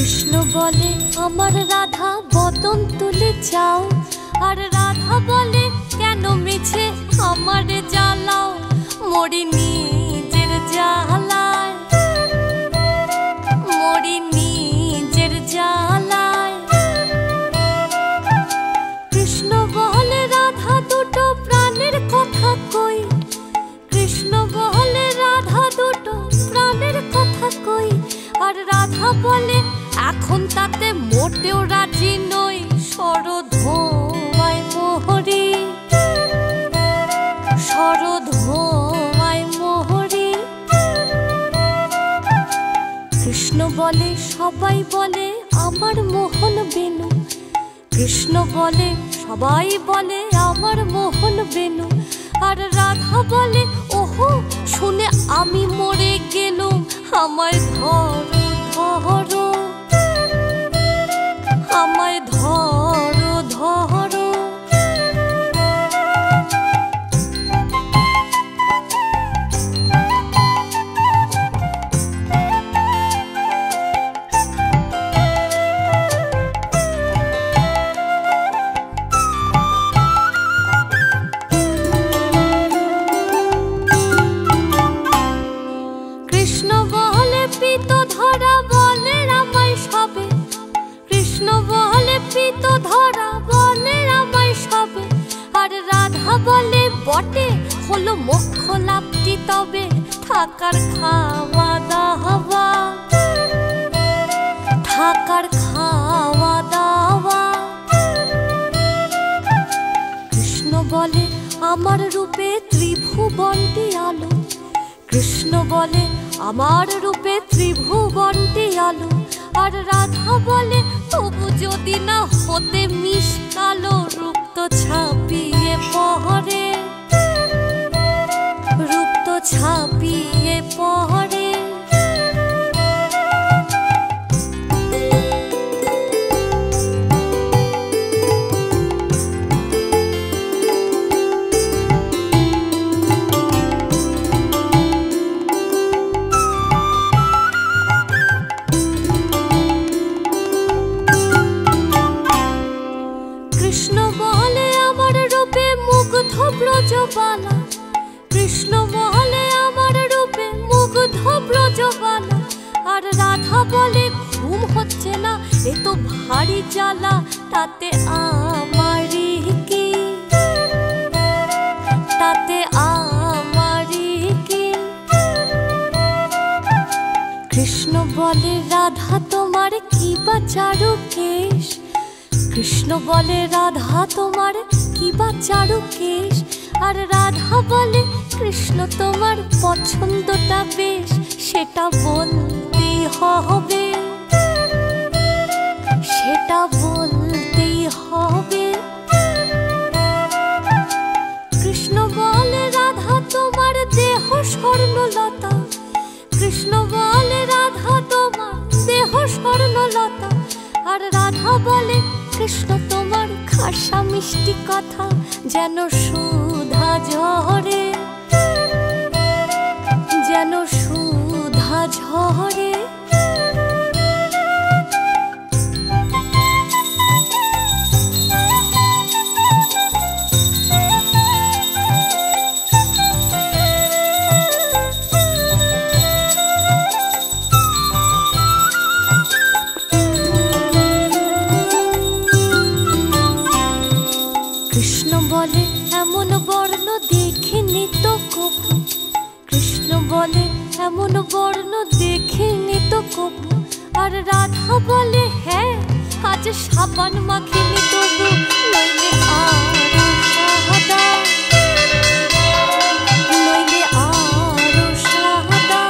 কৃষ্ণ বলে আমার রাধা বদন তুলে যাও, আর রাধা বলে কেন মিছে আমারে জ্বালাও, মরি নিজের জ্বালায়, মরি নিজের জ্বালায়। কৃষ্ণ বলে রাধা দুটো প্রাণের কথা কই, কৃষ্ণ বলে রাধা দুটো প্রাণের কথা কই, আর রাধা বলে এখন তাতে মোটেও রাজি নই, শরধোয়ায় মোহরি, শরধোয়ায় মোহরি। কৃষ্ণ বলে সবাই বলে আমার মোহন বেনু, কৃষ্ণ বলে সবাই বলে আমার মোহন বেনু, আর রাধা বলে ওহো শুনে আমি মরে গেলুম, আমায় ধরো ধরো, আমায় ধরো ধরো। কৃষ্ণ বলে পিত ধরা বলে আমায় সবে, কৃষ্ণ বলে পিত ধরা বলে আমায় সবে, আর রাধা বলে বটে হলো মোক্ষ লাভটি তবে, থাকার খাওয়া দাওয়া, থাকার খাওয়া দাওয়া। কৃষ্ণ বলে আমার রূপে ত্রিভুবনটি আলো, কৃষ্ণ বলে আমার রূপে ত্রিভুবনটি আলো, আর রাধা বলে তবু যদি না হতে মিশ কালো, রূপ তো ছাপিয়ে পড়ে, রূপ তো ছাপিয়ে পড়ে। কৃষ্ণ বলে আমার রূপে মুগ্ধ ব্রজবালা, কৃষ্ণ বলে আমার রূপে মুগ্ধ ব্রজবালা, আর রাধা বলে ঘুম হচ্ছে না এ তো ভারী জ্বালা, তাতে আমারই কি, তাতে আমারই কি। কৃষ্ণ বলে রাধা তোমার কি বা চারু কেশ, কৃষ্ণ বলে রাধা তোমার কি বা চারু কেশ, আর রাধা বলে কৃষ্ণ তোমার পছন্দটা বেশ, সেটা বলতেই হবে, সেটা বলতেই হবে। কৃষ্ণ বলে রাধা তোমার দেহ স্বর্ণলতা, কৃষ্ণ বলে রাধা তোমার দেহ স্বর্ণলতা, আর রাধা বলে কৃষ্ণ তোমার খাসা মিষ্টি কথা যেন সুধা ঝরে, যেন সুধা ঝরে। কৃষ্ণ বলে এমন বর্ণ দেখিনি তো কবু, কৃষ্ণ বলে এমন বর্ণ দেখিনি তো কবু, আর রাধা বলে হ্যাঁ আজ সাবান মাখিনি তবু, নইলে আরো সাদা, নইলে আরো সাদা।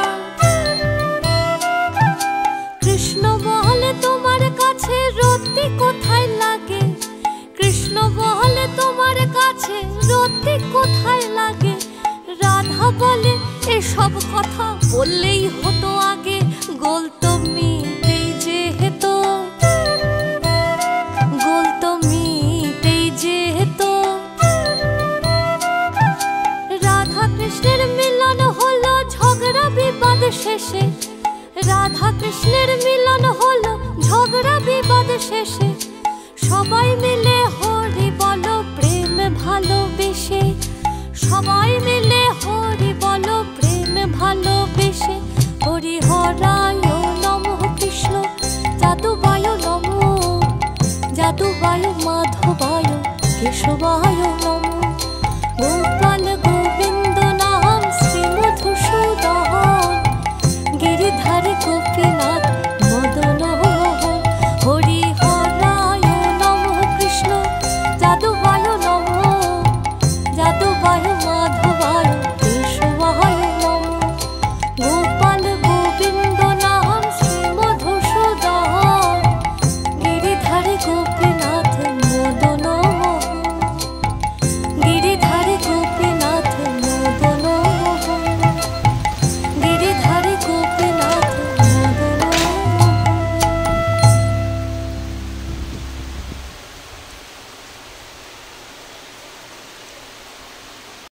কৃষ্ণ বলে তোমার কাছে রতি কোথায় লাগে, কৃষ্ণ বলে তোমার কাছে রতি কোথায় লাগে, রাধা বলে এসব কথা বললেই হতো আগে, গোল তো মিটেই যেহেতু, গোল তো মিটেই যেহেতু। রাধা কৃষ্ণের মিলন হলো ঝগড়া বিবাদ শেষে, রাধা কৃষ্ণের মিলন হলো শেষে সবাই মিলে হরি বলো প্রেম ভালোবেসে, সবাই মিলে হরি বলো প্রেম ভালোবেসে। হরি হরায় নমঃ কৃষ্ণ যাদুবায় নমঃ, যাদুবায় মাধবায় কেশবায়